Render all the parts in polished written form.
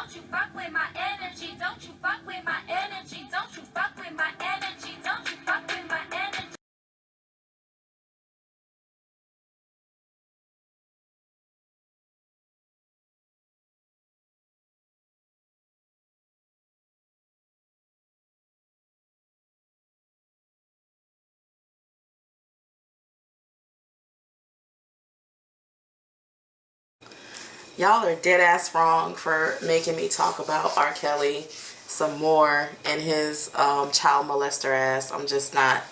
Don't you fuck with my energy. Don't you fuck with my energy. Don't you fuck with my energy. Don't you fuck with my energy. Y'all are dead ass wrong for making me talk about R. Kelly some more and his child molester ass. I'm just not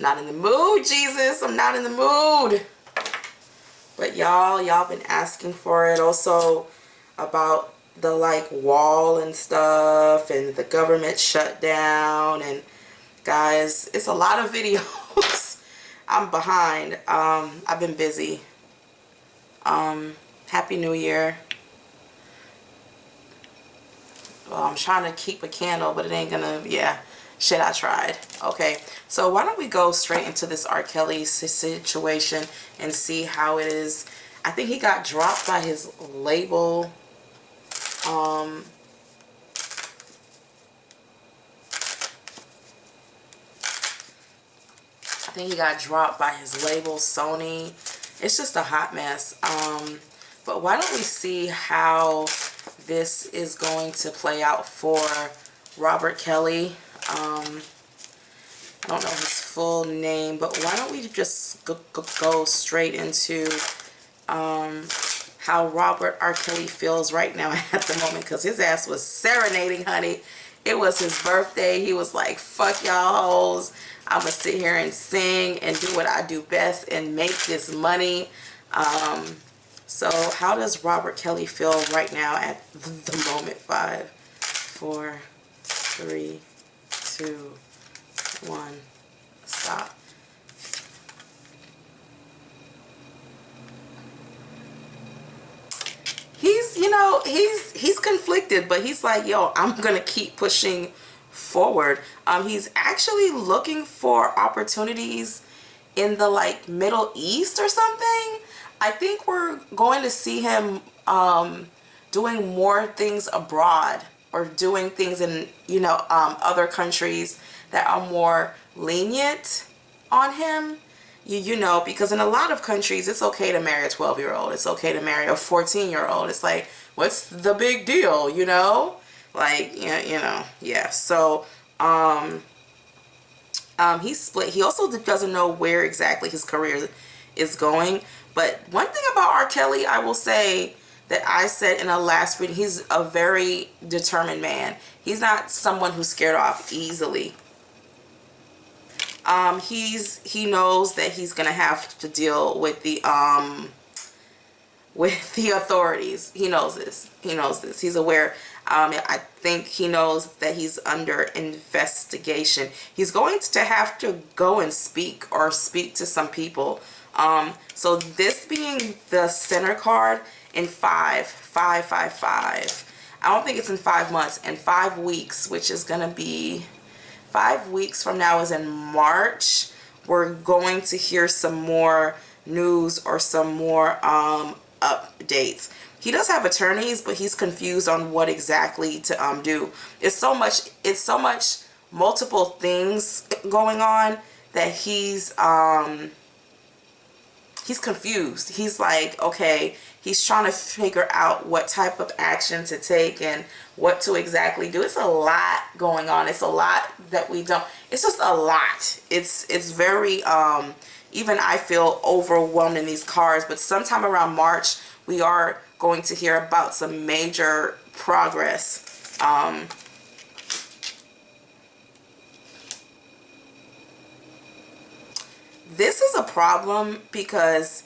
in the mood, Jesus. I'm not in the mood. But y'all been asking for it. Also about the like wall and stuff and the government shutdown. And guys, it's a lot of videos. I'm behind. I've been busy. Happy New Year. Well, I'm trying to keep a candle, but it ain't gonna, yeah. Shit, I tried. Okay, so why don't we go straight into this R. Kelly situation and see how it is. I think he got dropped by his label. I think he got dropped by his label, Sony. It's just a hot mess. But why don't we see how this is going to play out for Robert Kelly. I don't know his full name, but why don't we just go straight into how Robert R. Kelly feels right now at the moment, because his ass was serenading, honey. It was his birthday. He was like, fuck y'all hoes. I'm gonna sit here and sing and do what I do best and make this money. So how does Robert Kelly feel right now at the moment? 5, 4, 3, 2, 1, stop. He's, you know, he's conflicted, but he's like, yo, I'm gonna keep pushing forward. He's actually looking for opportunities in the like Middle East or something. I think we're going to see him doing more things abroad, or doing things in, you know, other countries that are more lenient on him. You know, because in a lot of countries, it's okay to marry a 12-year-old. It's okay to marry a 14-year-old. It's like, what's the big deal, you know? Like, yeah, you know, yeah. So, he's split. He also doesn't know where exactly his career is going. But one thing about R. Kelly, I will say, that I said in a last reading, he's a very determined man. He's not someone who's scared off easily. He knows that he's gonna have to deal with the authorities. He knows this. He knows this. He's aware. I think he knows that he's under investigation. He's going to have to go and speak to some people. So this being the center card in 5. I don't think it's in 5 months. In 5 weeks, which is gonna be 5 weeks from now, is in March. We're going to hear some more news or some more updates. He does have attorneys, but he's confused on what exactly to do. It's so much multiple things going on that he's confused. He's like, okay, he's trying to figure out what type of action to take and what to exactly do. It's a lot going on. It's a lot that we don't, it's just a lot. It's very, even I feel overwhelmed in these cards, but sometime around March, we are going to hear about some major progress. This is a problem because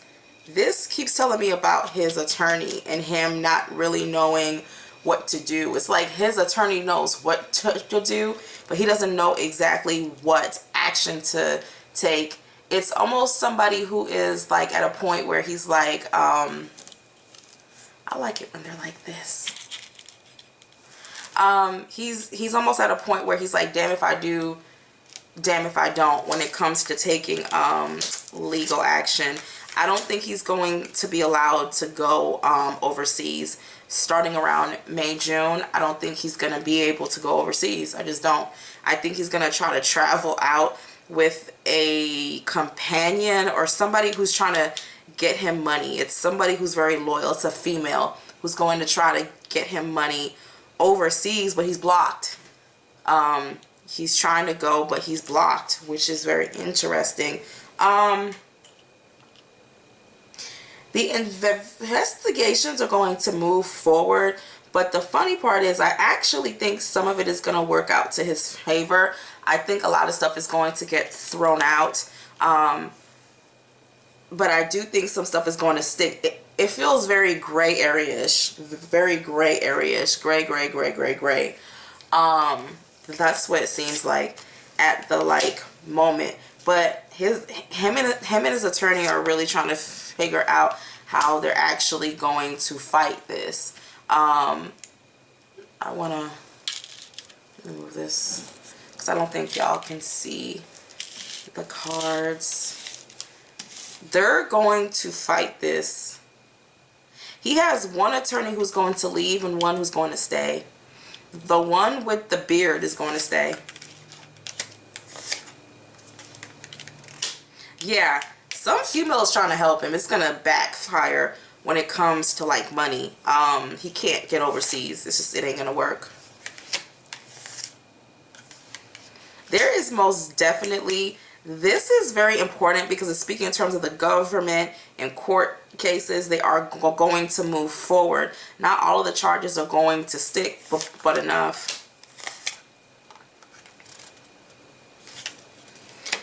this keeps telling me about his attorney and him not really knowing what to do. It's like his attorney knows what to do, but he doesn't know exactly what action to take. It's almost somebody who is like at a point where he's like, I like it when they're like this. He's almost at a point where he's like, damn if I do, damn if I don't, when it comes to taking legal action. I don't think he's going to be allowed to go overseas starting around May, June. I don't think he's going to be able to go overseas. I just don't. I think he's going to try to travel out with a companion or somebody who's trying to get him money. It's somebody who's very loyal. It's a female who's going to try to get him money overseas, but he's blocked. He's trying to go, but he's blocked, which is very interesting. The investigations are going to move forward, but the funny part is I actually think some of it is going to work out to his favor. I think a lot of stuff is going to get thrown out, but I do think some stuff is going to stick. It feels very gray area-ish, very gray area-ish, gray. That's what it seems like at the moment. But him and his attorney are really trying to figure out how they're actually going to fight this. I want to remove this because I don't think y'all can see the cards. They're going to fight this. He has one attorney who's going to leave and one who's going to stay. The one with the beard is going to stay. Yeah, some female is trying to help him. It's going to backfire when it comes to money. He can't get overseas. It's just, it ain't going to work. There is most definitely, this is very important because it's speaking in terms of the government and court cases. They are going to move forward. Not all of the charges are going to stick, but enough.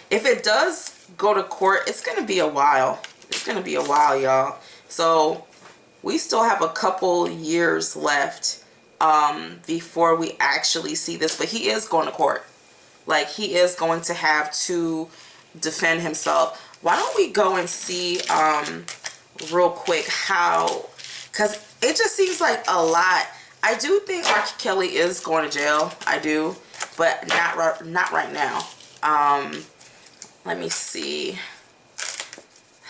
If it does go to court, it's going to be a while. It's going to be a while, y'all. So we still have a couple years left before we actually see this. But he is going to court. He is going to have to defend himself. Why don't we go and see real quick how, because it just seems like a lot. I do think R. Kelly is going to jail. I do, but not right now. Let me see.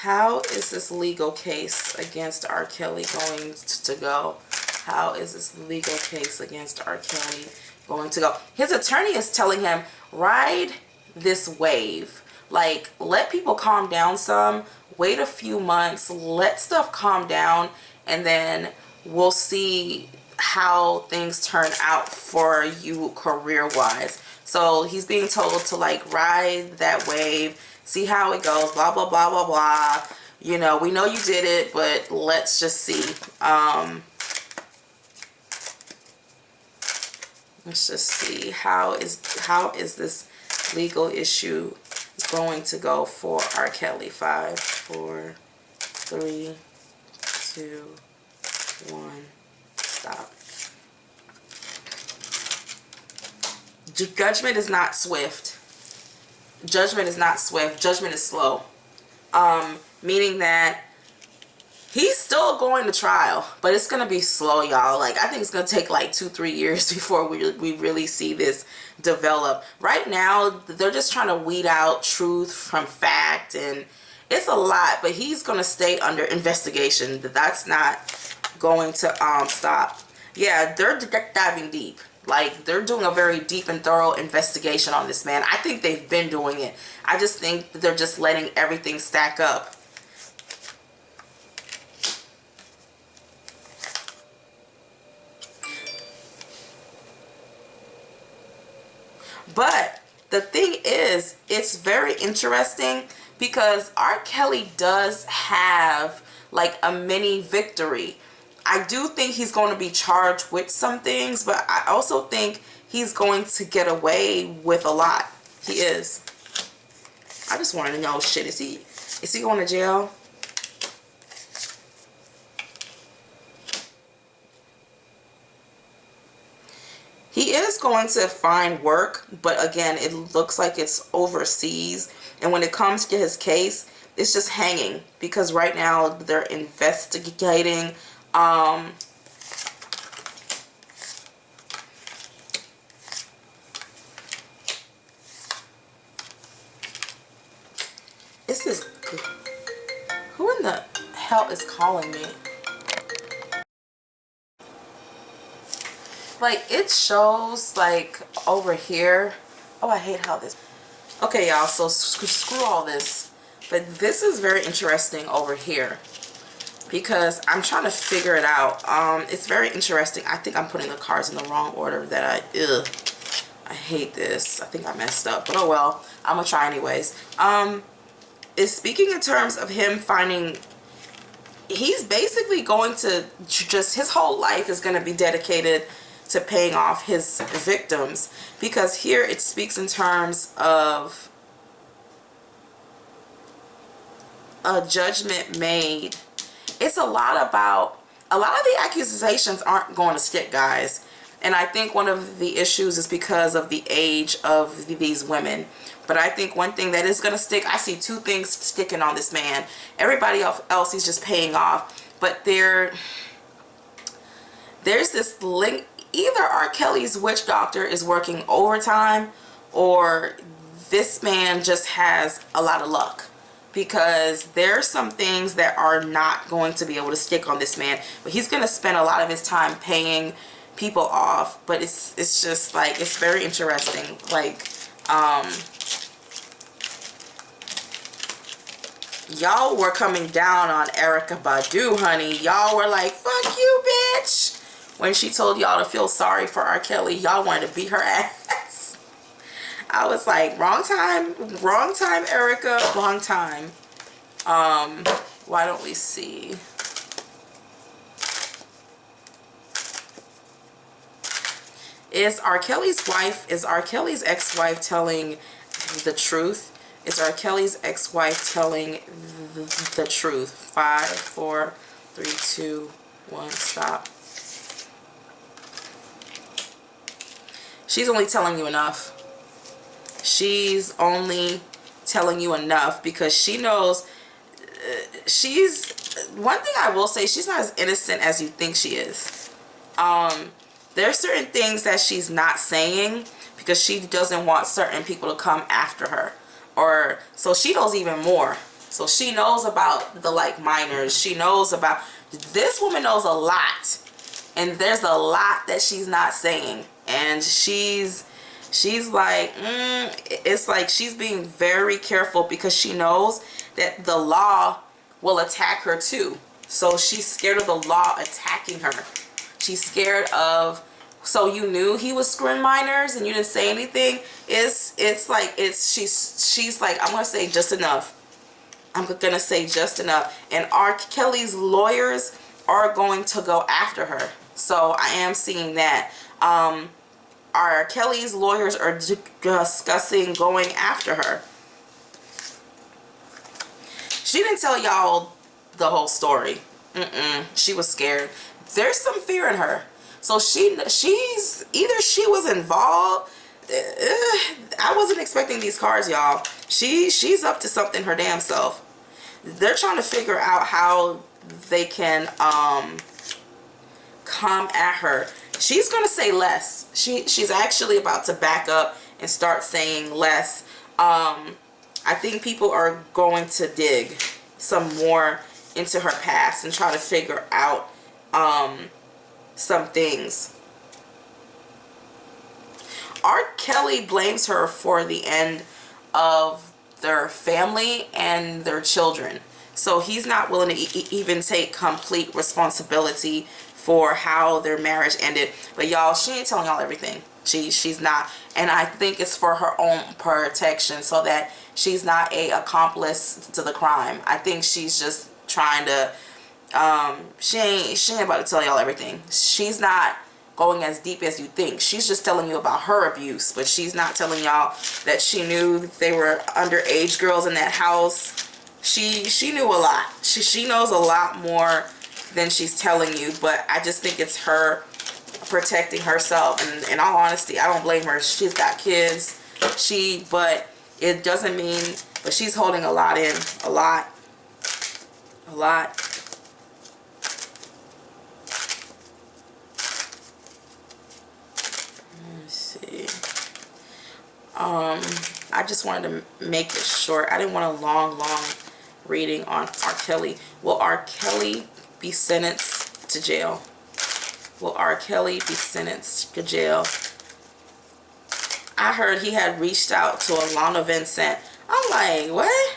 How is this legal case against R. Kelly going to go? How is this legal case against R. Kelly going to go? His attorney is telling him, ride this wave. Let people calm down some. Wait a few months. Let stuff calm down. And then we'll see how things turn out for you career-wise. So he's being told to ride that wave. See how it goes. Blah, blah, blah, blah, blah. You know, we know you did it, but let's just see. Let's just see how is this legal issue going to go for R. Kelly. 5, 4, 3, 2, 1. Stop. Judgment is not swift. Judgment is not swift. Judgment is slow. Meaning that he's still going to trial, but it's going to be slow, y'all. I think it's going to take 2-3 years before we really see this develop. Right now, they're just trying to weed out truth from fact, and it's a lot, but he's going to stay under investigation. That's not going to stop. Yeah, they're diving deep. They're doing a very deep and thorough investigation on this man. I think they've been doing it. I just think they're just letting everything stack up. But the thing is, it's very interesting because R. Kelly does have a mini victory. I do think he's going to be charged with some things, but I also think he's going to get away with a lot. He is. I just wanted to know, shit, is he going to jail? He is going to find work, but again, it looks like it's overseas. And when it comes to his case, it's just hanging because right now they're investigating. Is this, who in hell is calling me? Like, it shows like over here. Oh, I hate how this. Okay, y'all, so screw all this. But this is very interesting over here because I'm trying to figure it out. It's very interesting. I think I'm putting the cards in the wrong order that I hate this. I think I messed up, but oh well. I'm gonna try anyways. Is speaking in terms of him finding, he's basically going to just, his whole life is going to be dedicated to paying off his victims, because here it speaks in terms of a judgment made. It's a lot of the accusations aren't going to stick, guys. And I think one of the issues is because of the age of these women. But I think one thing that is going to stick, I see two things sticking on this man. Everybody else he's just paying off. But there's this link. Either R. Kelly's witch doctor is working overtime, or this man just has a lot of luck. Because there's some things that are not going to be able to stick on this man. But he's going to spend a lot of his time paying people off. But it's just like, it's very interesting. Like, y'all were coming down on Erykah Badu, honey. Y'all were like, fuck you, bitch. When she told y'all to feel sorry for R. Kelly, y'all wanted to beat her ass. I was like, wrong time, Erykah, wrong time. Why don't we see? Is R. Kelly's ex-wife telling the truth? Is R. Kelly's ex-wife telling the truth? 5, 4, 3, 2, 1, stop. She's only telling you enough. She's only telling you enough because she knows one thing I will say, she's not as innocent as you think she is. There's certain things that she's not saying because she doesn't want certain people to come after her. Or so she knows even more. So she knows about the like minors. She knows about, this woman knows a lot. And there's a lot that she's not saying. And she's like, it's like she's being very careful because she knows that the law will attack her too. So she's scared of the law attacking her. She's scared of, so you knew he was screwing minors and you didn't say anything. She's like, I'm gonna say just enough. I'm gonna say just enough. And R. Kelly's lawyers are going to go after her. So I am seeing that. R. Kelly's lawyers are discussing going after her. She didn't tell y'all the whole story. She was scared. There's some fear in her. So she's either she was involved. I wasn't expecting these cards, y'all. She's up to something her damn self. They're trying to figure out how they can come at her. She's gonna say less. She's actually about to back up and start saying less. I think people are going to dig some more into her past and try to figure out some things. R. Kelly blames her for the end of their family and their children. So he's not willing to even take complete responsibility for how their marriage ended. But y'all, she ain't telling y'all everything. She's not. And I think it's for her own protection so that she's not a accomplice to the crime. I think she's just trying to, she ain't about to tell y'all everything. She's not going as deep as you think. She's just telling you about her abuse, but she's not telling y'all that she knew they were underage girls in that house. She knew a lot. She knows a lot more than she's telling you, but I just think it's her protecting herself. And in all honesty, I don't blame her. She's got kids. But it doesn't mean, but she's holding a lot in. A lot. Let's see. I just wanted to make it short. I didn't want a long reading on R. Kelly. Will R. Kelly be sentenced to jail? Will R. Kelly be sentenced to jail? I heard he had reached out to Alana Vincent. I'm like, what?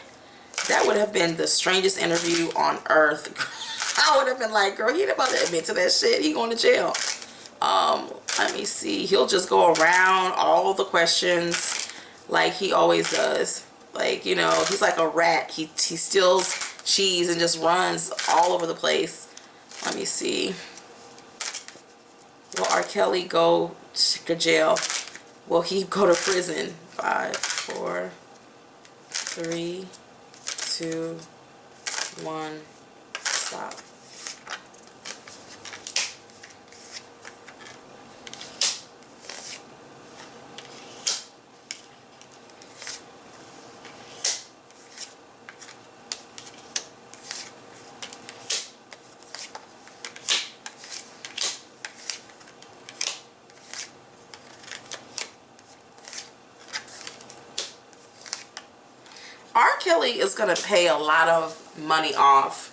That would have been the strangest interview on earth. I would have been like, girl, he ain't about to admit to that shit. He going to jail. Let me see. He'll just go around all the questions like he always does. Like, you know, he's like a rat. He steals cheese and just runs all over the place. Let me see. Will R. Kelly go to jail? Will he go to prison? 5, 4, 3, 2, 1. Stop. R. Kelly is going to pay a lot of money off.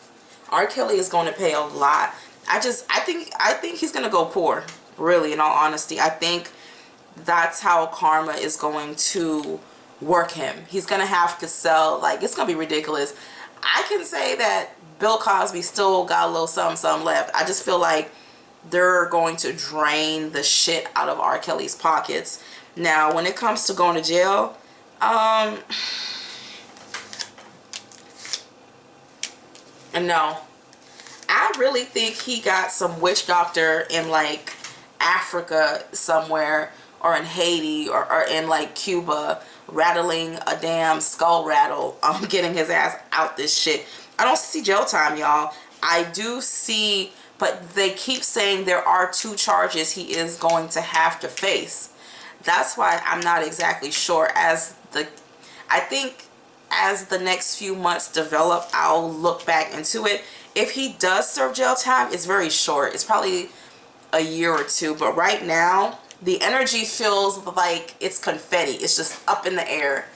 R. Kelly is going to pay a lot. I think he's going to go poor, really, in all honesty. I think that's how karma is going to work him. He's going to have to sell, like, it's going to be ridiculous. I can say that Bill Cosby still got a little something left. I just feel like they're going to drain the shit out of R. Kelly's pockets. Now, when it comes to going to jail, no, I really think he got some witch doctor in like Africa somewhere, or in Haiti, or in like Cuba, rattling a damn skull rattle, getting his ass out this shit. I don't see jail time, y'all. I do see, but they keep saying there are 2 charges he is going to have to face. That's why I'm not exactly sure. I think as the next few months develop, I'll look back into it. If he does serve jail time, it's very short. It's probably a year or 2. But right now, the energy feels like it's confetti. It's just up in the air.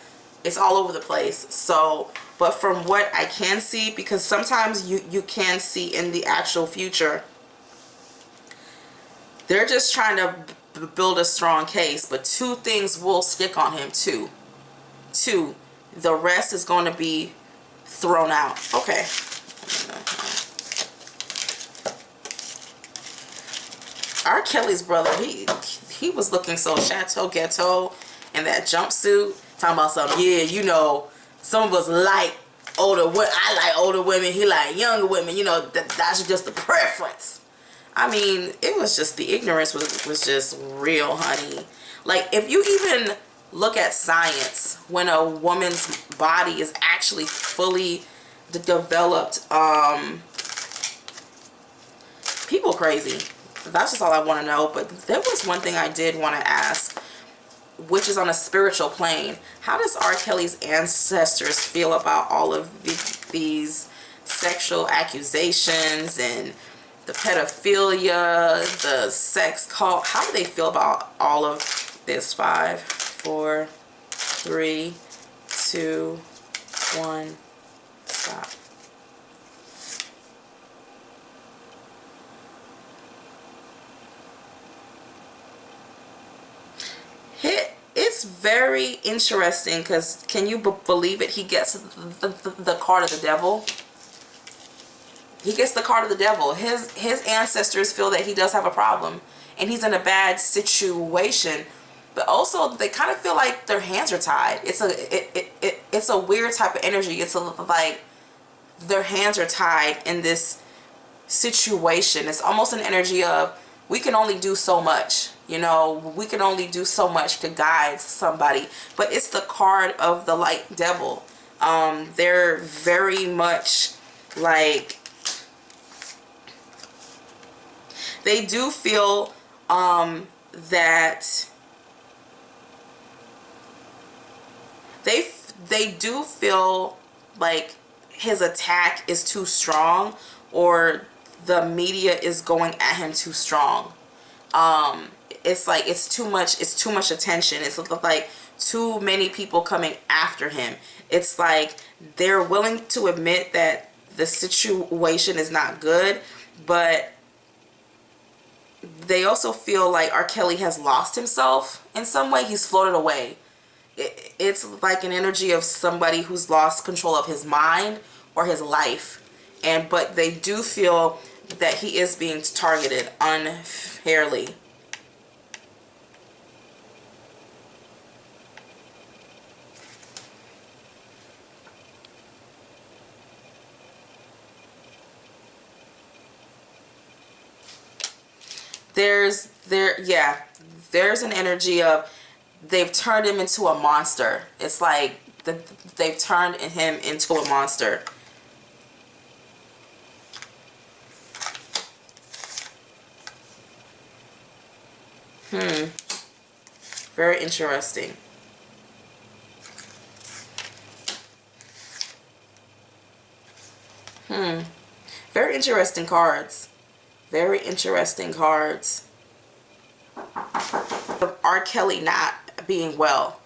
It's all over the place. So, but from what I can see, because sometimes you can see in the actual future, they're just trying to build a strong case. But 2 things will stick on him. Two. The rest is going to be thrown out. Okay. R. Kelly's brother, he was looking so chateau ghetto in that jumpsuit, talking about something. Yeah, you know, some of us like older. I like older women. He like younger women. You know, that's just the preference. I mean, it was just, the ignorance was just real, honey. Like, if you even look at science, when a woman's body is actually fully developed, people crazy. That's just all I want to know. But there was one thing I did want to ask, which is on a spiritual plane. How does R. Kelly's ancestors feel about all of these sexual accusations and the pedophilia, the sex cult? How do they feel about all of this? 5, 4, 3, 2, 1, stop. It's very interesting, because can you believe it? He gets the card of the devil. He gets the card of the devil. His ancestors feel that he does have a problem and he's in a bad situation, but also they kind of feel like their hands are tied. It's a weird type of energy. It's like their hands are tied in this situation. It's almost an energy of, we can only do so much. You know, we can only do so much to guide somebody. But it's the card of the light devil. They're very much like, they do feel that they do feel like his attack is too strong, or the media is going at him too strong. it's like it's too much attention. It's like too many people coming after him. It's like they're willing to admit that the situation is not good, but they also feel like R. Kelly has lost himself in some way. He's floated away. It's like an energy of somebody who's lost control of his mind or his life. But they do feel that he is being targeted unfairly. There's an energy of they've turned him into a monster. It's like they've turned him into a monster. Very interesting. Very interesting cards. Very interesting cards. Of R. Kelly not being well.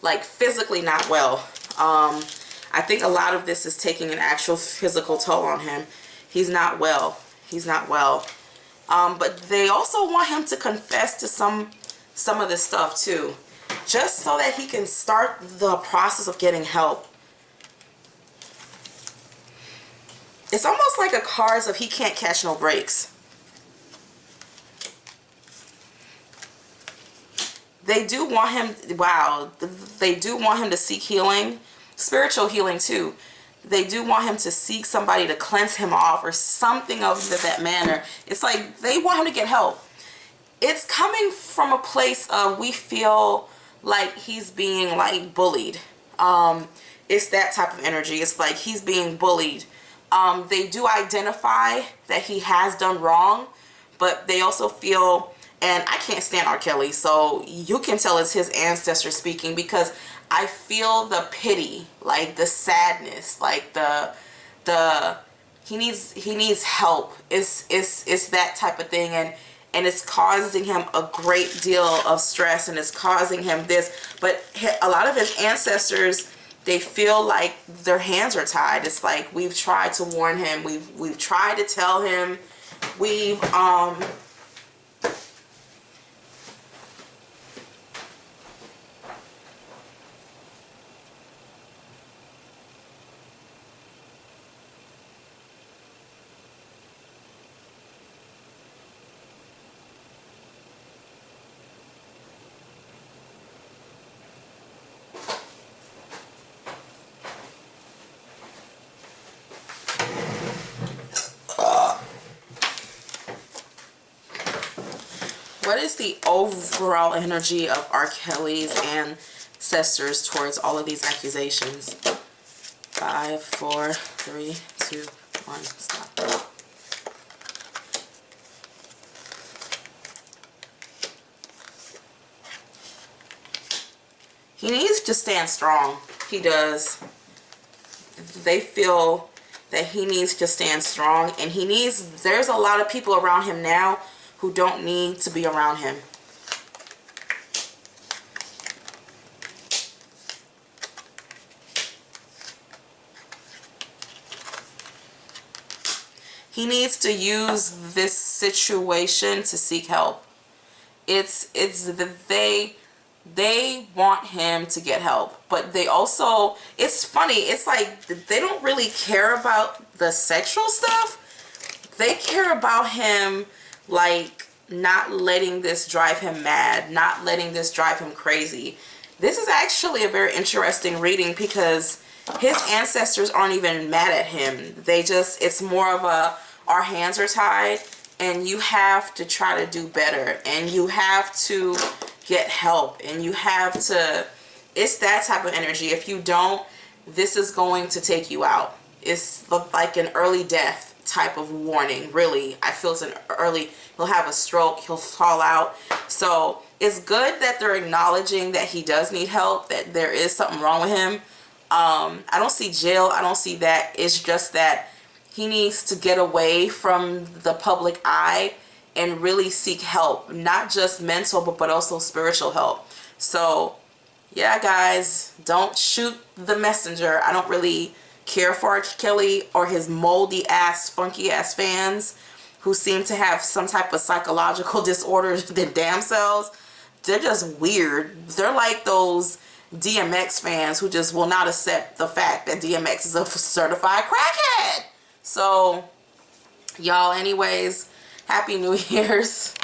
Like physically not well. I think a lot of this is taking an actual physical toll on him. He's not well. He's not well. But they also want him to confess to some of this stuff too. Just so that he can start the process of getting help. It's almost like a card of he can't catch no breaks. They do want him, wow, they do want him to seek healing, spiritual healing too. They do want him to seek somebody to cleanse him off or something of that manner. It's like they want him to get help. It's coming from a place of we feel like he's being like bullied. It's that type of energy. It's like he's being bullied. They do identify that he has done wrong, but they also feel, and I can't stand R. Kelly, so you can tell it's his ancestors speaking, because I feel the pity, like the sadness, like he needs help. It's that type of thing, and it's causing him a great deal of stress, and it's causing him this. But a lot of his ancestors, they feel like their hands are tied. It's like we've tried to warn him, we've tried to tell him, we've what is the overall energy of R. Kelly's ancestors towards all of these accusations? 5, 4, 3, 2, 1, stop. He needs to stand strong. He does. They feel that he needs to stand strong, and there's a lot of people around him now who don't need to be around him. He needs to use this situation to seek help. They want him to get help, but they also, it's funny, it's like they don't really care about the sexual stuff. They care about him, like, not letting this drive him mad, not letting this drive him crazy. This is actually a very interesting reading, because his ancestors aren't even mad at him. It's more of our hands are tied, and you have to try to do better, and you have to get help, and you have to, it's that type of energy. If you don't, this is going to take you out. It's like an early death type of warning, really. I feel it's an early, he'll have a stroke, he'll fall out. So it's good that they're acknowledging that he does need help, that there is something wrong with him. I don't see jail, I don't see that. It's just that he needs to get away from the public eye and really seek help, not just mental but also spiritual help. So yeah, guys, don't shoot the messenger. I don't really care for R. Kelly or his moldy ass, funky ass fans who seem to have some type of psychological disorder than damn selves. They're just weird. They're like those DMX fans who just will not accept the fact that DMX is a certified crackhead. So, y'all, anyways, Happy New Year's.